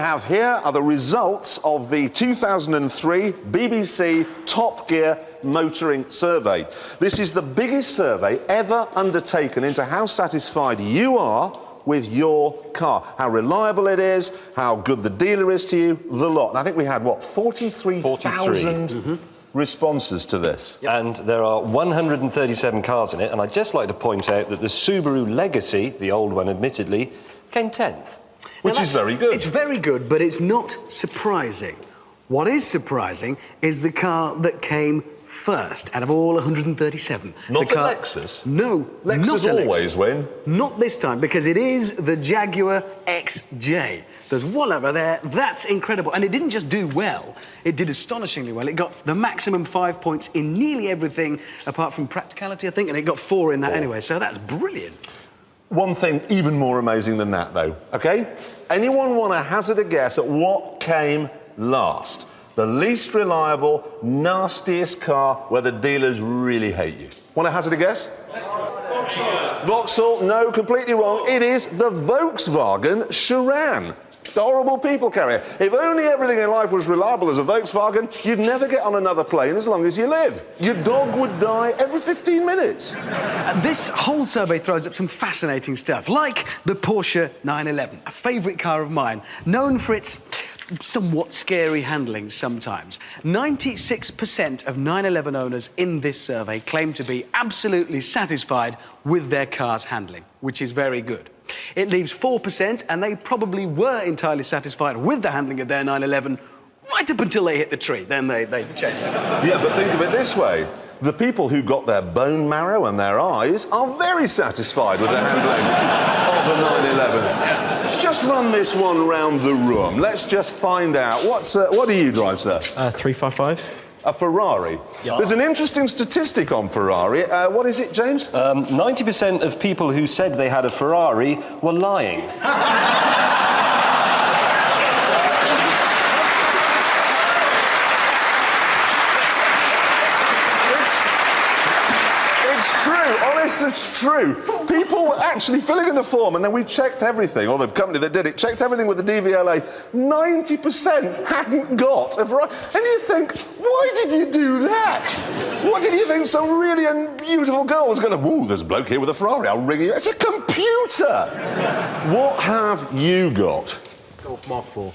Have here are the results of the 2003 BBC Top Gear Motoring Survey. This is the biggest survey ever undertaken into how satisfied you are with your car, how reliable it is, how good the dealer is to you, the lot. And I think we had, what, 43,000 responses to this. Yep. And there are 137 cars in it, and I'd just like to point out that the Subaru Legacy, the old one admittedly, came 10th. Which is very good. It's very good, but it's not surprising. What is surprising is the car that came first out of all 137. Not the Lexus? No, Lexus not always win. Not this time, because it is the Jaguar XJ. There's one over there. That's incredible. And it didn't just do well, it did astonishingly well. It got the maximum 5 points in nearly everything, apart from practicality, I think, and it got 4 in that anyway, so that's brilliant. One thing even more amazing than that, though, OK? Anyone want to hazard a guess at what came last? The least reliable, nastiest car where the dealers really hate you. Want to hazard a guess? Vauxhall? No, completely wrong. It is the Volkswagen Charan. The horrible people carrier. If only everything in life was reliable as a Volkswagen, you'd never get on another plane as long as you live. Your dog would die every 15 minutes. This whole survey throws up some fascinating stuff, like the Porsche 911, a favourite car of mine, known for its somewhat scary handling sometimes. 96% of 911 owners in this survey claim to be absolutely satisfied with their car's handling, which is very good. It leaves 4%, and they probably were entirely satisfied with the handling of their 911 right up until they hit the tree. Then they changed it. Yeah, but think of it this way. The people who got their bone marrow and their eyes are very satisfied with the handling of the 911. Let's just run this one round the room. Let's just find out. What do you drive, sir? 355. A Ferrari. Yeah. There's an interesting statistic on Ferrari. What is it, James? 90% of people who said they had a Ferrari were lying. It's true, honest, it's true. People were actually filling in the form, and then we checked everything, or the company that did it checked everything with the DVLA. 90% hadn't got a Ferrari. And you think, why did you do that? What did you think some really beautiful girl was going to... Ooh, there's a bloke here with a Ferrari, I'll ring you. It's a computer! What have you got? Golf Mark IV.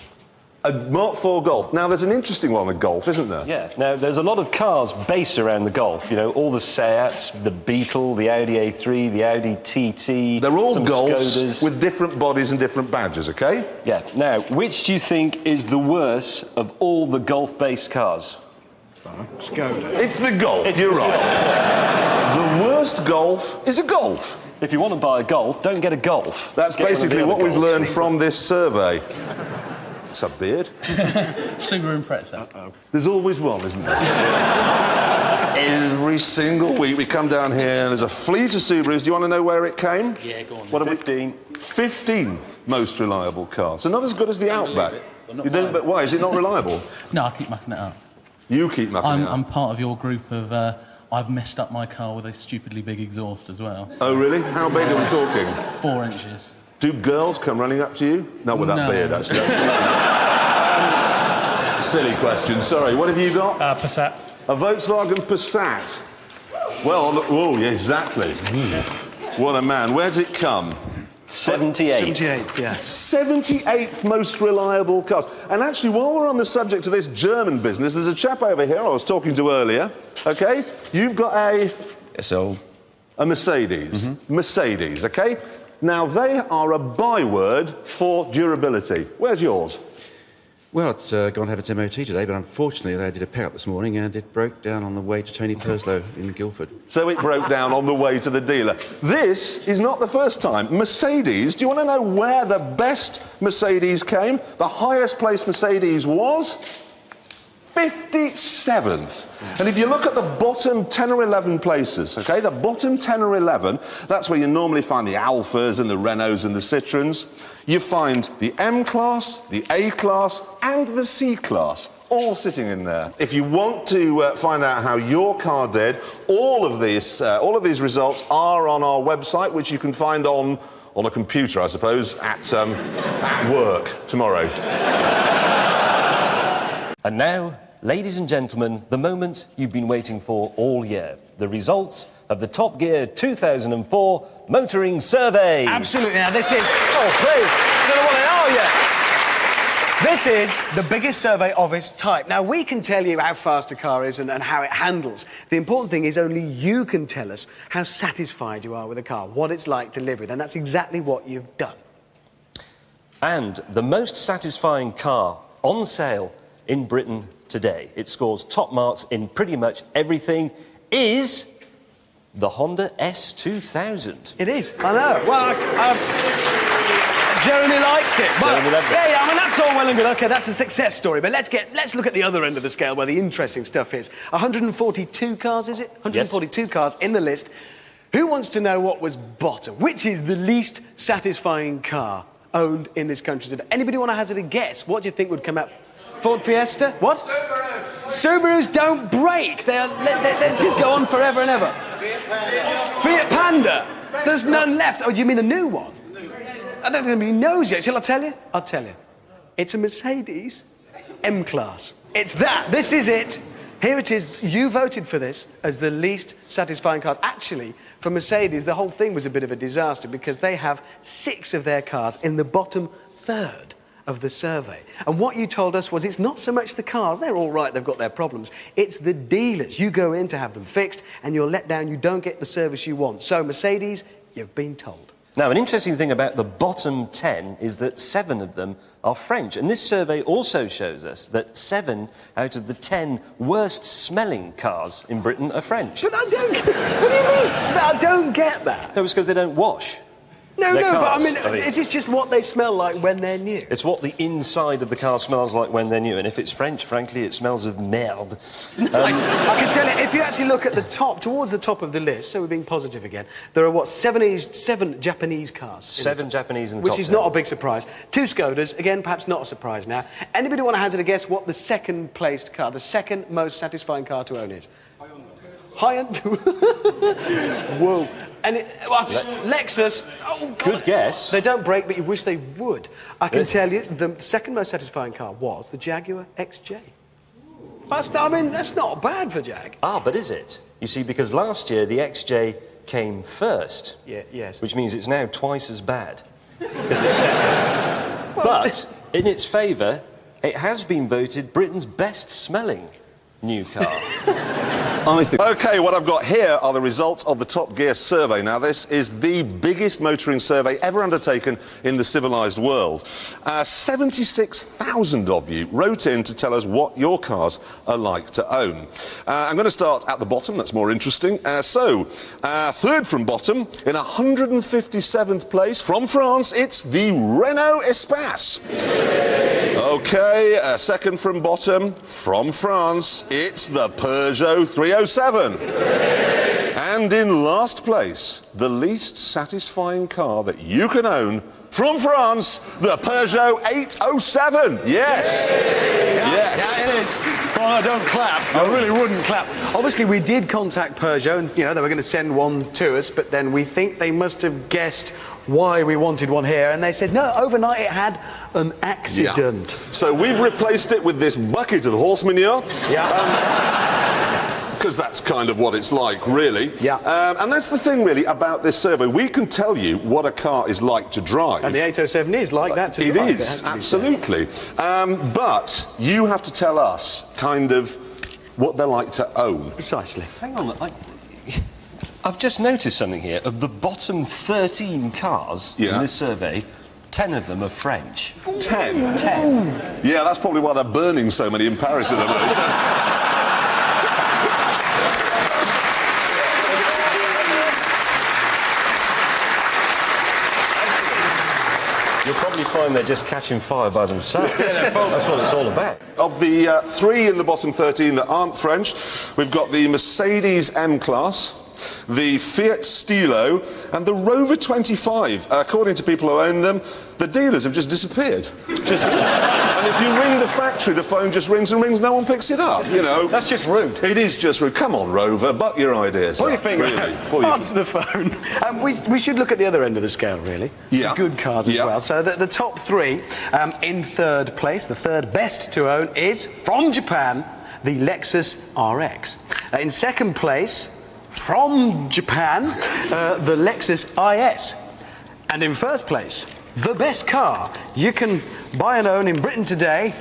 A Mark IV Golf. Now, there's an interesting one with Golf, isn't there? Yeah. Now, there's a lot of cars based around the Golf. You know, all the Seats, the Beetle, the Audi A3, the Audi TT... They're all some Golfs Skodas. with different bodies and different badges, OK? Yeah. Now, which do you think is the worst of all the Golf-based cars? Skoda. It's the Golf, you're right. The worst Golf is a Golf. If you want to buy a Golf, don't get a Golf. That's Get basically one of what the other we've Golfs. learned from this survey. It's a beard. Subaru Impreza. There's always one, isn't there? Every single week we come down here and there's a fleet of Subarus. Do you want to know where it came? Yeah, go on. What have we- 15. 15th most reliable car. So not as good as the Outback. it, but not You don't, but why? Is it not reliable? No, I keep mucking it up. You keep mucking it up. I'm part of your group of... I've messed up my car with a stupidly big exhaust as well. Oh, really? How big are we talking? 4 inches. Do girls come running up to you? Not with that No. beard, actually. Silly question. Sorry, what have you got? Passat. A Volkswagen Passat. Well, oh, yeah, exactly. What a man. Where does it come? 78. 78th, yeah. 78th most reliable cars. And actually, while we're on the subject of this German business, there's a chap over here I was talking to earlier, OK? You've got a Mercedes. Mercedes, OK? Now, they are a byword for durability. Where's yours? Well, it's gone to have its MOT today, but unfortunately I did a pick-up this morning and it broke down on the way to Tony Perslow in Guildford. So it broke down on the way to the dealer. This is not the first time. Mercedes, do you want to know where the best Mercedes came? The highest place Mercedes was? 57th. And if you look at the bottom 10 or 11 places, OK, the bottom 10 or 11, that's where you normally find the Alphas and the Renaults and the Citroens. You find the M-Class, the A-Class and the C-Class, all sitting in there. If you want to find out how your car did, all of these results are on our website, which you can find on on a computer, I suppose, at work tomorrow. And now, ladies and gentlemen, the moment you've been waiting for all year. The results of the Top Gear 2004 Motoring Survey. Absolutely. Now, this is... Oh, please. I don't know what they are yet. This is the biggest survey of its type. Now, we can tell you how fast a car is and how it handles. The important thing is only you can tell us how satisfied you are with a car, what it's like to live with, and that's exactly what you've done. And the most satisfying car on sale in Britain today, it scores top marks in pretty much everything, is the Honda S2000. It is, I know. Well, Jeremy likes it. Well, Jeremy loves it. yeah, I mean, that's all well and good. OK, that's a success story. But let's look at the other end of the scale where the interesting stuff is. 142 cars, is it? 142 Yes. cars in the list. Who wants to know what was bottom? Which is the least satisfying car owned in this country today? Anybody want to hazard a guess? What do you think would come up? Ford Fiesta? What? Subarus don't break. They just go on forever and ever. Fiat Panda. There's none left. Oh, you mean the new one? I don't think anybody knows yet. Shall I tell you? I'll tell you. It's a Mercedes M-Class. It's that. This is it. Here it is. You voted for this as the least satisfying car. Actually, for Mercedes, the whole thing was a bit of a disaster because they have 6 of their cars in the bottom third of the survey. And what you told us was it's not so much the cars, they're all right, they've got their problems. It's the dealers. You go in to have them fixed and you're let down, you don't get the service you want. So, Mercedes, you've been told. Now, an interesting thing about the bottom 10 is that 7 of them are French. And this survey also shows us that 7 out of the 10 worst-smelling cars in Britain are French. But I don't... What do you mean, I don't get that. No, it's because they don't wash. No, Their but I cars, mean, is this just what they smell like when they're new? It's what the inside of the car smells like when they're new. And if it's French, frankly, it smells of merde. I can tell you, if you actually look at the top, towards the top of the list, so we're being positive again, there are, what, 7 Japanese cars? 7 Japanese in the top Which is 10. not a big surprise. 2 Skodas, again, perhaps not a surprise now. Anybody want to hazard a guess what the second-placed car, the second most satisfying car to own is? Hyundai. Whoa. And Lexus. Oh, God. Good guess. They don't break, but you wish they would. I can tell you, the second most satisfying car was the Jaguar XJ. I mean, that's not bad for Jag. Ah, but is it? You see, because last year the XJ came first. Yeah, yes. Which means it's now twice as bad. Because it's second. But, in its favour, it has been voted Britain's best-smelling new car. OK, what I've got here are the results of the Top Gear survey. Now, this is the biggest motoring survey ever undertaken in the civilised world. 76,000 of you wrote in to tell us what your cars are like to own. I'm going to start at the bottom, that's more interesting. Third from bottom, in 157th place, from France, it's the Renault Espace. OK, second from bottom, from France, it's the Peugeot 307. And in last place, the least satisfying car that you can own, from France, the Peugeot 807. Yes. Yes. Yeah, it is. Well, I don't clap. I really wouldn't clap. Obviously, we did contact Peugeot, and, you know, they were going to send one to us, but then we think they must have guessed why we wanted one here, and they said, no, overnight it had an accident. Yeah. So we've replaced it with this bucket of horse manure. Yeah. Because that's kind of what it's like, really. Yeah. And that's the thing, really, about this survey. We can tell you what a car is like to drive. And the 807 is like that to drive. It is, absolutely. But you have to tell us kind of what they're like to own. Precisely. Hang on, I've just noticed something here. Of the bottom 13 cars in this survey, 10 of them are French. 10? 10. Yeah, that's probably why they're burning so many in Paris at the moment. You'll probably find they're just catching fire by themselves. That's what it's all about. Of the 3 in the bottom 13 that aren't French, we've got the Mercedes M-Class, the Fiat Stilo, and the Rover 25. According to people who own them, the dealers have just disappeared. just... And if you ring the factory, the phone just rings and rings, no one picks it up, you know. That's just rude. It is just rude. Come on, Rover, butt your ideas Pull up, your finger really. out. Pull your- Answer the phone. We should look at the other end of the scale, really. Yeah. Good cars as Yeah. well. So the top three, in third place, the third best to own is, from Japan, the Lexus RX. In second place, from Japan, the Lexus IS. And in first place, the best car you can buy and own in Britain today,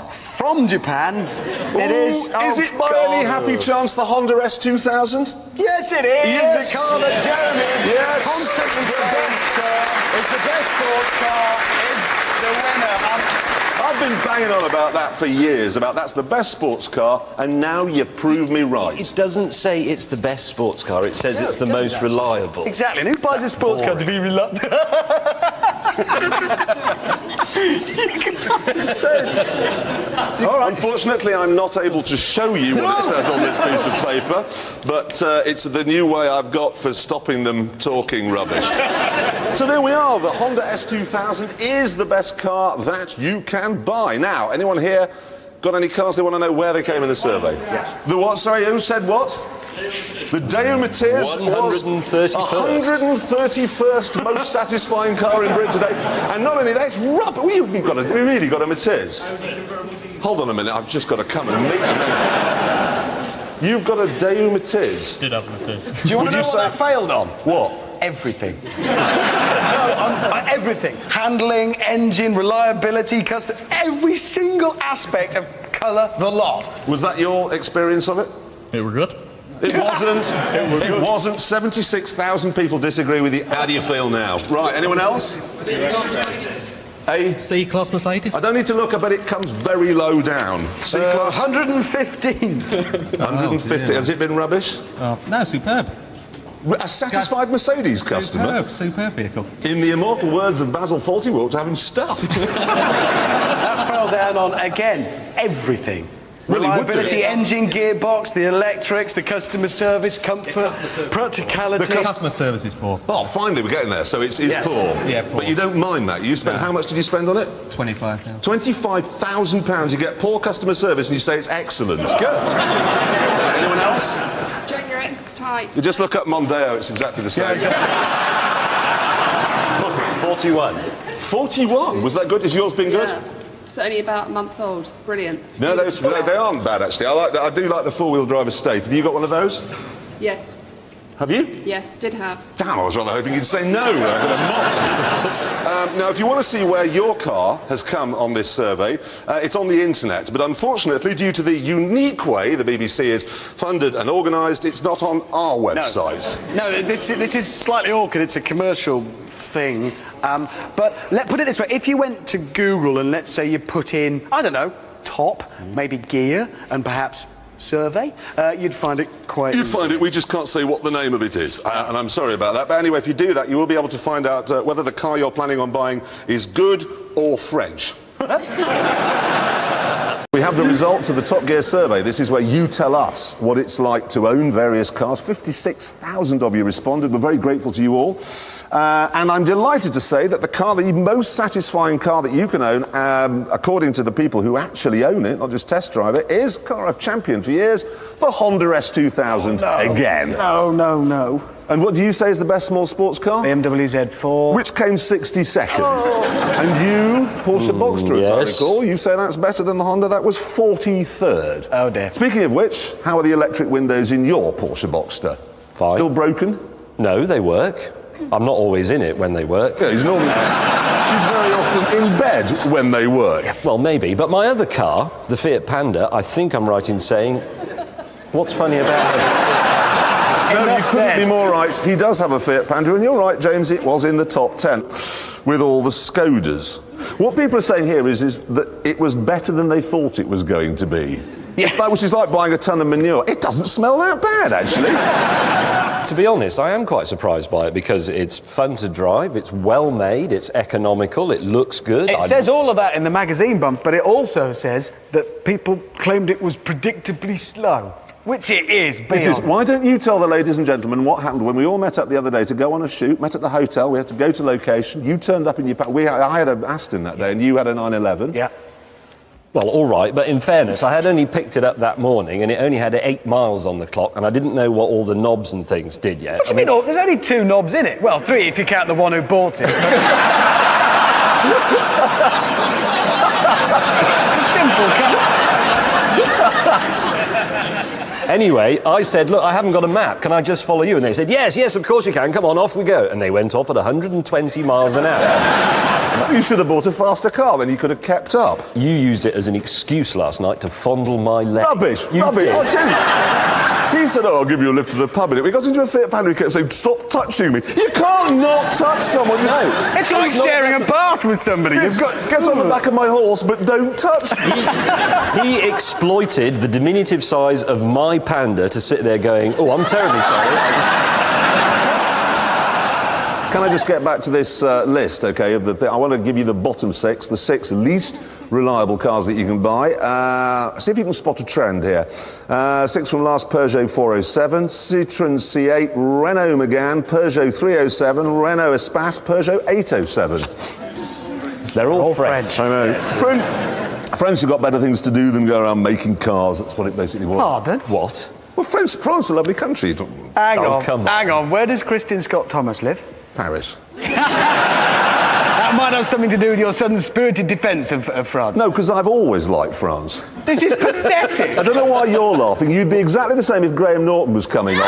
from Japan, it is... Is it by any happy chance the Honda S2000? Yes, it is! Yes. The car that Jeremy Yes. constantly It's the says best car. it's the best sports car, is the winner. I've been banging on about that for years, about that's the best sports car, and now you've proved me right. It doesn't say it's the best sports car, it says it's the doesn't most actually. reliable. Exactly, and who buys a sports car to be reluctant? Unfortunately, I'm not able to show you what it says on this piece of paper, but it's the new way I've got for stopping them talking rubbish. So there we are. The Honda S2000 is the best car that you can buy. Now, anyone here got any cars they want to know where they came in the survey? Yes. The what? Sorry, who said what? The Deo Matiz was 131st most satisfying car in Britain today. And not only that, it's rubbish. We've really got a Matiz. Hold on a minute, I've just got to come and meet you. You've got a Deo Matiz. Did have Matiz. Do you want to know what that failed on? What? Everything. Everything. Handling, engine, reliability, custom, every single aspect of colour, the lot. Was that your experience of it? It were good. It wasn't. It wasn't. 76,000 people disagree with you. How do you feel now? Right, anyone else? A C-Class Mercedes? I don't need to look, but it comes very low down. C-Class? 115. 150. Has it been rubbish? No, superb. A satisfied Mercedes customer? Superb vehicle. In the immortal words of Basil Fawlty, we're to have him stuffed. That fell down on, again, everything. Really would do. Reliability, engine, gearbox, the electrics, the customer service, comfort, practicality. The Customer service is poor. Oh, finally, we're getting there. So it's poor. Yeah, poor. But you don't mind that. You spent, how much did you spend on it? 25,000. £25,000. You get poor customer service and you say it's excellent. Good. Anyone else? Junior X type. You just look up Mondeo, it's exactly the same. 41. 41? Was that good? Has yours been good? Yeah. It's only about a month old. Brilliant. No, they aren't bad, actually. I do like the four-wheel drive estate. Have you got one of those? Yes. Have you? Yes, did have. Damn, I was rather hoping you'd say no. I'm going to mock. Now, if you want to see where your car has come on this survey, it's on the internet. But unfortunately, due to the unique way the BBC is funded and organised, it's not on our website. No, this is slightly awkward. It's a commercial thing. But put it this way. If you went to Google and let's say you put in, I don't know, top, maybe gear, and perhaps survey, you'd find it quite... You'd find it, we just can't say what the name of it is. And I'm sorry about that. But anyway, if you do that, you will be able to find out whether the car you're planning on buying is good or French. We have the results of the Top Gear survey. This is where you tell us what it's like to own various cars. 56,000 of you responded. We're very grateful to you all. And I'm delighted to say that the most satisfying car that you can own, according to the people who actually own it, not just test drive it, is a car I've championed for years, the Honda S2000 again. No. And what do you say is the best small sports car? BMW Z4. Which came 62nd. And you, Porsche Boxster, as I yes. recall, you say that's better than the Honda. That was 43rd. Oh, dear. Speaking of which, how are the electric windows in your Porsche Boxster? Fine. Still broken? No, they work. I'm not always in it when they work. Yeah, he's normally... he's very often in bed when they work. Well, maybe. But my other car, the Fiat Panda, I think I'm right in saying... What's funny about it? No, you couldn't be more right. He does have a Fiat Panda, and you're right, James, it was in the top 10 with all the Skodas. What people are saying here is that it was better than they thought it was going to be. Yes. Which is like buying a ton of manure. It doesn't smell that bad, actually. To be honest, I am quite surprised by it because it's fun to drive, it's well made, it's economical, it looks good. It says all of that in the magazine bump, but it also says that people claimed it was predictably slow. Which it is, It is. Why don't you tell the ladies and gentlemen what happened when we all met up the other day to go on a shoot, met at the hotel, we had to go to location, you turned up in your... I had an Aston that day and you had a 911. Yeah. Well, all right, but in fairness, I had only picked it up that morning and it only had 8 miles on the clock and I didn't know what all the knobs and things did yet. What do you mean? There's only 2 knobs in it. Well, 3 if you count the one who bought it. It's a simple car. Anyway, I said, look, I haven't got a map. Can I just follow you? And they said, yes, of course you can. Come on, off we go. And they went off at 120 miles an hour. You should have bought a faster car, then you could have kept up. You used it as an excuse last night to fondle my leg. Rubbish, rubbish. I'll tell you. He said, I'll give you a lift to the pub. And we got into a fit panic. He kept saying, stop touching me. You can't not touch someone. No. It's like sharing a bath with somebody. Get on the back of my horse, but don't touch me. He exploited the diminutive size of my Panda to sit there going, oh, I'm terribly sorry. Can I just get back to this list, OK, of the I want to give you the bottom 6, the 6 least reliable cars that you can buy. See if you can spot a trend here. 6 from last, Peugeot 407, Citroën C8, Renault Megane, Peugeot 307, Renault Espace, Peugeot 807. They're all French. I know. French have got better things to do than go around making cars. That's what it basically was. Pardon? What? Well, France is a lovely country. Hang on. Come on. Hang on. Where does Kristin Scott Thomas live? Paris. That might have something to do with your son's spirited defence of France. No, because I've always liked France. This is pathetic. I don't know why you're laughing. You'd be exactly the same if Graham Norton was coming on.